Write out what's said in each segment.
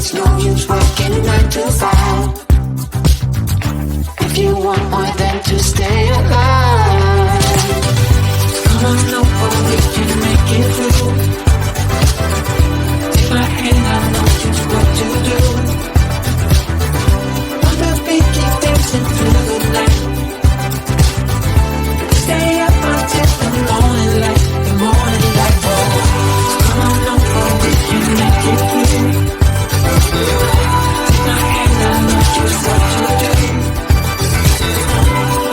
It's no use working 9 to 5 if you want more than to stay alive. Come on over, we can make it through. Take my hand, I know just what to do. On the beat, keep dancing through the night. Stay up until the morning light, the morning light. Oh, come on over, we can make it through. Take my hand, I know just what to do.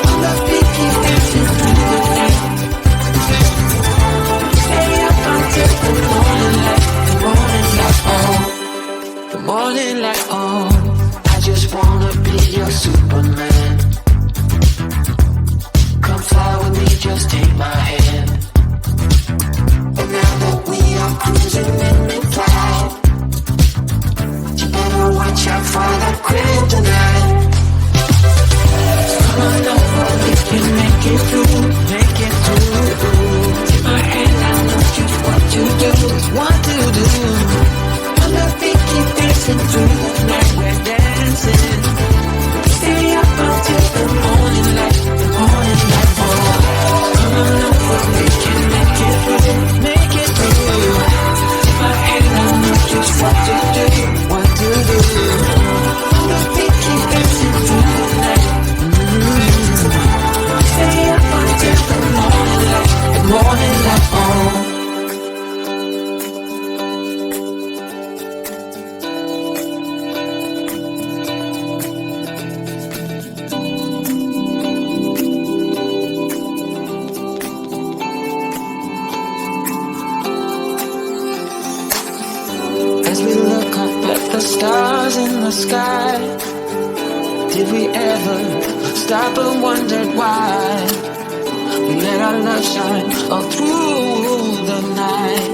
On the beat, keep dancing through the night. Stay up until the morning light, the morning light. Oh, the morning light. Oh, I just wanna be your Superman. Come fly with me, just take my hand. And now that we are cruising in mid-flight, you better watch out for that kryptonite. Come on over, we can make it through, make it through. Take my hand, I know just what to do, what to do. On the beat, keep dancing through the night, we're dancing. Stay up until the morning light, the morning light. Oh, come on over, we can make it through, make it through. Take my hand, I know just what to do, what to do. On the beat, keep dancing through the night. Stay up until the morning light, the morning light. Oh. As we look up at the stars in the sky, did we ever stop and wondered why we let our love shine all through the night?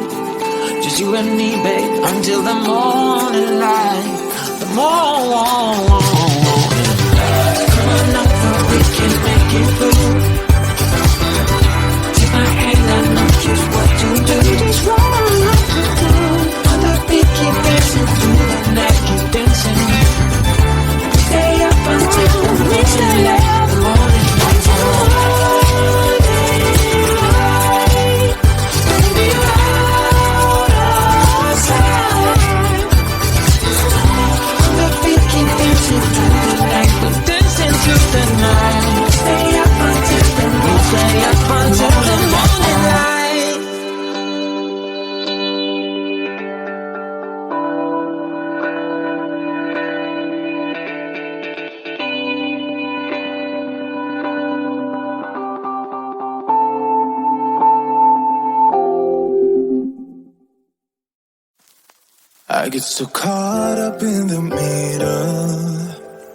Just you and me, babe, until the morning light, the morning light. Come on over, we can make it through. Take my hand, I know just what to do, just what to do. On the beat, keep dancing through the night, keep dancing. Stay up until the morning light, the morning light. Baby, out outside. On the beat, keep dancing through the night, we're dancing through the night. Stay up until the morning, stay up until the morning light. I get so caught up in the middle,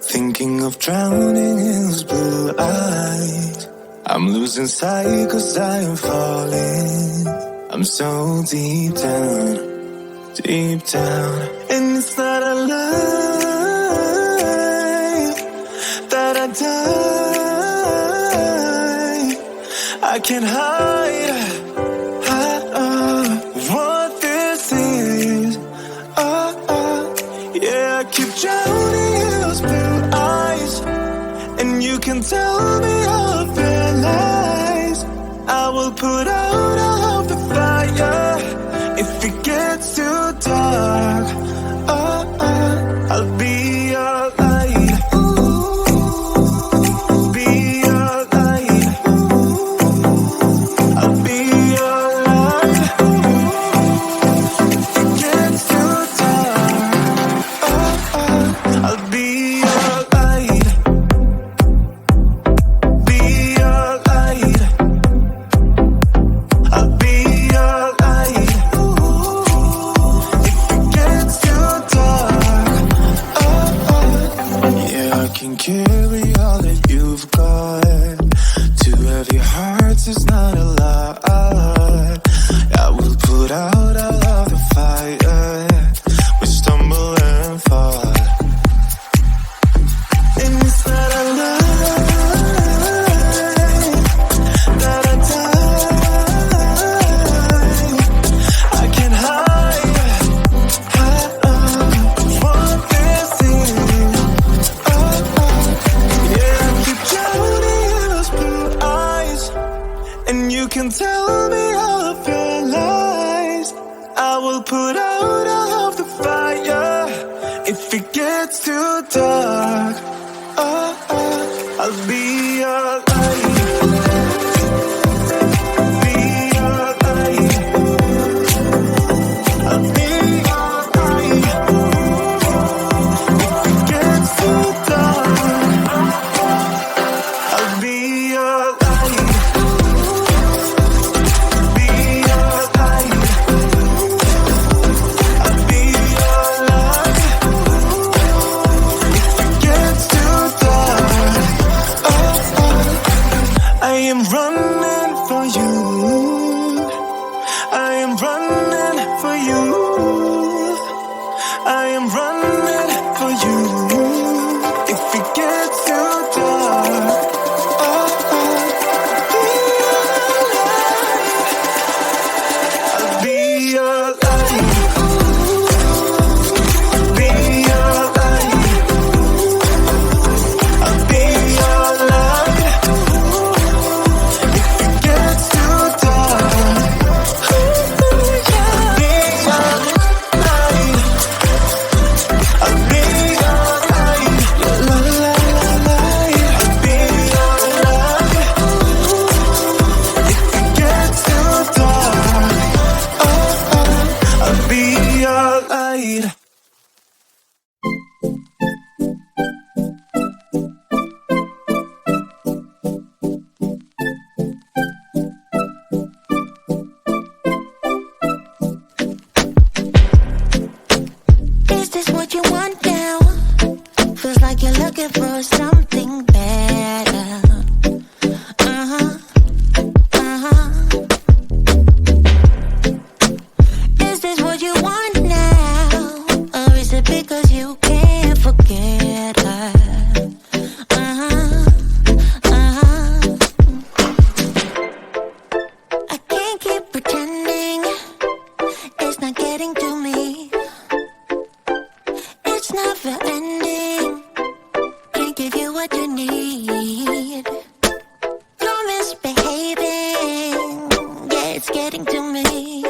thinking of drowning in those blue eyes. I'm losing sight 'cause I am falling. I'm so deep down, and it's not a lie that I die. I can't hide what this is. Yeah, I keep drowning in those blue eyes, and you can tell me all of their lies. I will put out all of the fire if it gets too dark. I'll be your light. Be your light. I'll be your light. If it gets too dark, I'll be your light. Be your light. I'll be your light. If it gets too need. Is this what you want now? Feels like you're looking for something better. Uh-huh, uh-huh. Is this what you want now? Or is it because you can't forget her? Uh-huh, uh-huh. I can't keep pretending it's not getting to me. It's never ending. Can't give you what you need. You're misbehaving. Yeah, it's getting to me.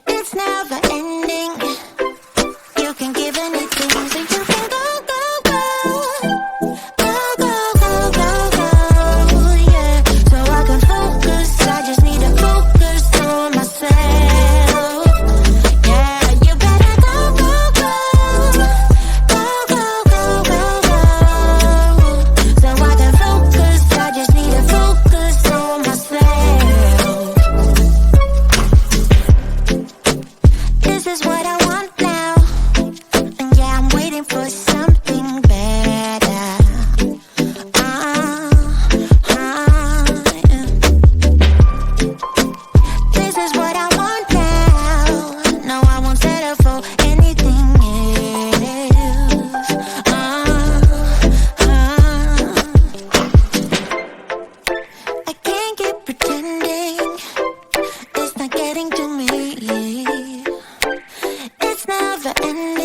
It's never ending. You can give anything, so you can go, go, go. Go, go, go, go, go. Yeah, so I can focus. I just need to focus on myself. Yeah, you better go, go, go. Go, go, go, go, go. So I can focus. I just need to focus on myself. This is what I want now. And yeah, I'm waiting for something better. Yeah. This is what I want now. No, I won't settle for anything else. I can't keep pretending it's not getting to me. It's never ending.